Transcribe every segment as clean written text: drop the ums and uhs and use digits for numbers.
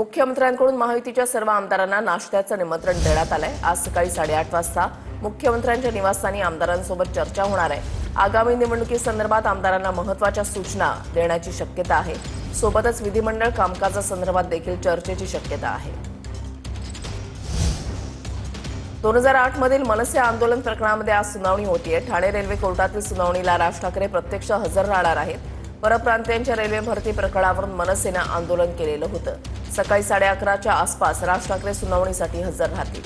मुख्यमंत्र्यांकडून महायुतीच्या सर्व आमदारांना नाश्त्याचं निमंत्रण देण्यात आलंय। आज सकाळी 8:30 वाजता मुख्यमंत्र्यांच्या निवासस्थानी आमदारांसोबत चर्चा होणार आहे। आगामी निवडणुकीसंदर्भात आमदारांना महत्त्वाच्या सूचना देण्याची शक्यता आहे। सोबतच विधिमंडळ कामकाजासंदर्भात देखील चर्चेची शक्यता आहे। 2008 मधील मनसे आंदोलन प्रकरणामध्ये आज सुनावणी होतीये। ठाणे रेल्वे कोर्टातील सुनावणीला राज ठाकरे प्रत्यक्ष हजर राहणार आहेत। परप्रांतीयांच्या रेल्वे भरती प्रकरणावरून मनसेनं आंदोलन केलेलं होतं। सकाळी 11:30च्या आसपास राज ठाकरे सुनावणीसाठी हजर राहतील।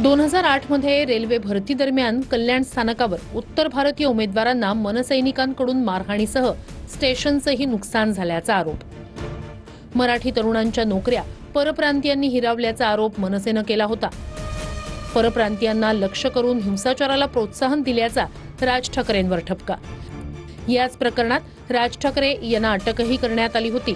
2008 मध्ये रेल्वे भरती दरम्यान कल्याण स्थानकावर उत्तर भारतीय उमेदवारांना मनसैनिकांकडून मारहाणीसह स्टेशनचंही नुकसान झाल्याचा आरोप। मराठी तरुणांच्या नोकऱ्या परप्रांतीयांनी हिरावल्याचा आरोप मनसेनं केला होता। परप्रांतीयांना लक्ष्य करून हिंसाचाराला प्रोत्साहन दिल्याचा राज ठाकरेंवर ठपका। याच प्रकरणात राज ठाकरे यांना अटकही करण्यात आली होती।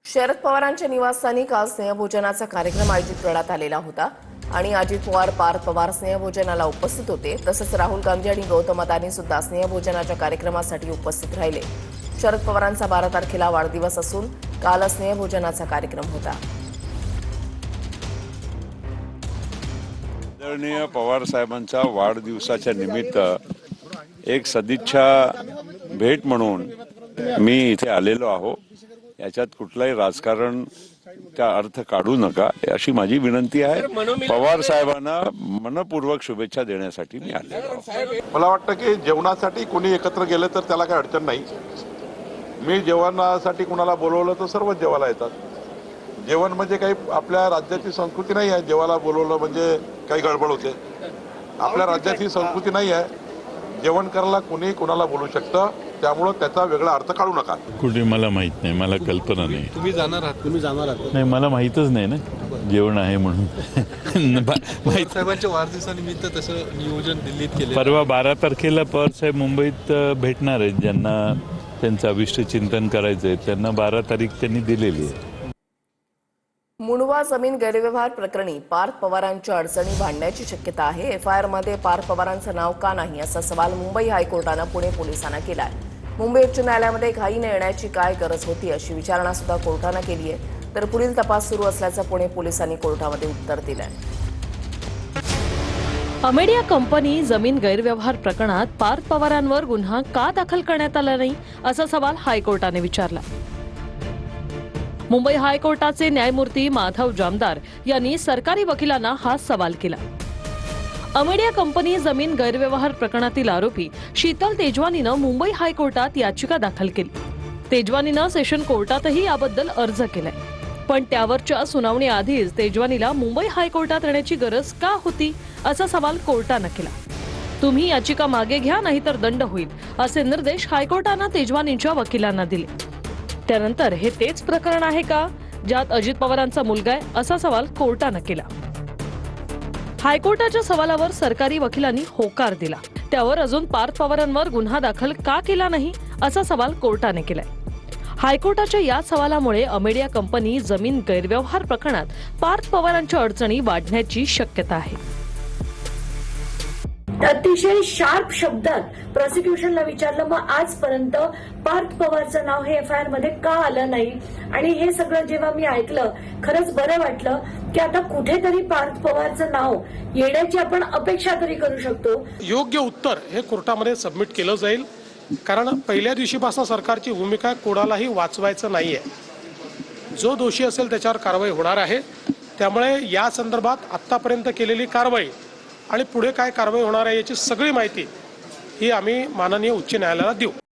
शरद पवारांच्या निवासस्थानी काल स्नेहभोजनाचा कार्यक्रम आयोजित करण्यात आलेला होता आणि अजित पवार, पार्थ पवार स्नेहभोजनाला उपस्थित होते। तसंच राहुल गांधी आणि गौतम अदानी सुद्धा स्नेहभोजनाच्या कार्यक्रमासाठी उपस्थित राहिले। शरद पवारांचा 12 तारखेला वाढदिवस असून काल स्नेहभोजनाचा कार्यक्रम होता। आदरणीय पवार साहेबांच्या वाढदिवसाच्या निमित्त एक सदिच्छा भेट म्हणून मी इथे आलेलो आहो। याच्यात कुठलाही राजकारण त्या अर्थ काढू नका अशी माझी विनंती आहे। पवार साहेबांना मनपूर्वक शुभेच्छा देण्यासाठी मी आलेलो आहे। मला वाटतं की जेवणासाठी कोणी एकत्र गेले तर त्याला काही अडचण नाही। मी जेवणासाठी कुणाला बोलवलं तर सर्वच जेवायला येतात। जेवण म्हणजे काही आपल्या राज्याची संस्कृती नाही आहे। जेवायला बोलवलं म्हणजे काही गडबड होते। आपल्या राज्याची संस्कृती नाही आहे। जेवण करायला कोणी कोणाला बोलू शकतं, त्यामुळे त्याचा वेगळा अर्थ काढू नका। कुठे मला माहित नाही, मला कल्पना नाही। तुम्ही जाणार आहात? नाही, मला माहितच नाही ना जेवण आहे म्हणून। साहेबांच्या वाढदिवसानिमित्त तसं नियोजन दिल्लीत केले। परवा 12 तारखेला पवार साहेब मुंबईत भेटणार आहेत। ज्यांना त्यांचं अभिष्ट चिंतन करायचंय त्यांना 12 तारीख त्यांनी दिलेली आहे। मुंडवा जमीन गैरव्यवहार प्रकरणी पार्थ पवारांच्या अडचणी वाढण्याची शक्यता आहे। एफआयआर मध्ये पार्थ पवारांचं नाव का नाही असा सवाल मुंबई हायकोर्टानं पुणे पोलिसांना केलाय। मुंबई उच्च न्यायालयामध्ये घाईने येण्याची काय गरज होती अशी विचारणा सुद्धा कोर्टानं केली आहे। तर पुढील तपास सुरू असल्याचं पुणे पोलिसांनी कोर्टामध्ये उत्तर दिलंय। अमेडिया कंपनी जमीन गैरव्यवहार प्रकरणात पार्थ पवारांवर गुन्हा का दाखल करण्यात आला नाही असा सवाल हायकोर्टाने विचारला। मुंबई हायकोर्टाचे न्यायमूर्ती माधव जामदार यांनी सरकारी वकिलांना हा सवाल केला। अमेडिया कंपनी जमीन गैरव्यवहार प्रकरणातील आरोपी शीतल तेजवानीनं मुंबई हायकोर्टात याचिका दाखल केली। तेजवानीनं सेशन कोर्टातही याबद्दल अर्ज केलाय, पण त्यावरच्या सुनावणीआधीच तेजवानीला मुंबई हायकोर्टात येण्याची गरज का होती असा सवाल कोर्टानं केला। तुम्ही याचिका मागे घ्या नाहीतर दंड होईल असे निर्देश हायकोर्टानं तेजवानींच्या वकिलांना दिले। त्यानंतर हे तेच प्रकरण आहे का ज्यात अजित पवारांचा मुलगा आहे असा सवाल कोर्टानं केला। हायकोर्टाच्या सवालावर सरकारी वकिलांनी होकार दिला। त्यावर अजून पार्थ पवारांवर गुन्हा दाखल का केला नाही असा सवाल कोर्टाने केलाय। हायकोर्टाच्या या सवालामुळे अमेडिया कंपनी जमीन गैरव्यवहार प्रकरणात पार्थ पवारांच्या अडचणी वाढण्याची शक्यता आहे। अतिशय शार्प शब्दात प्रॉसिक्युशनला विचारलं, मग आजपर्यंत पार्थ पवारचं नाव हे एफआयआर मध्ये का आलं नाही? आणि हे सगळं जेव्हा मी ऐकलं खरंच बरं वाटलं की आता कुठेतरी पार्थ पवारचं नाव येण्याची आपण अपेक्षा तरी करू शकतो। योग्य उत्तर हे कोर्टामध्ये सबमिट केलं जाईल, कारण पहिल्या दिवशीपासून सरकारची भूमिका कोणालाही वाचवायचं नाहीये। जो दोषी असेल त्याच्यावर कारवाई होणार आहे। त्यामुळे या संदर्भात आतापर्यंत केलेली कारवाई आणि पुढे काय कारवाई होणार आहे याची सगळी माहिती ही आम्ही माननीय उच्च न्यायालयाला देऊ।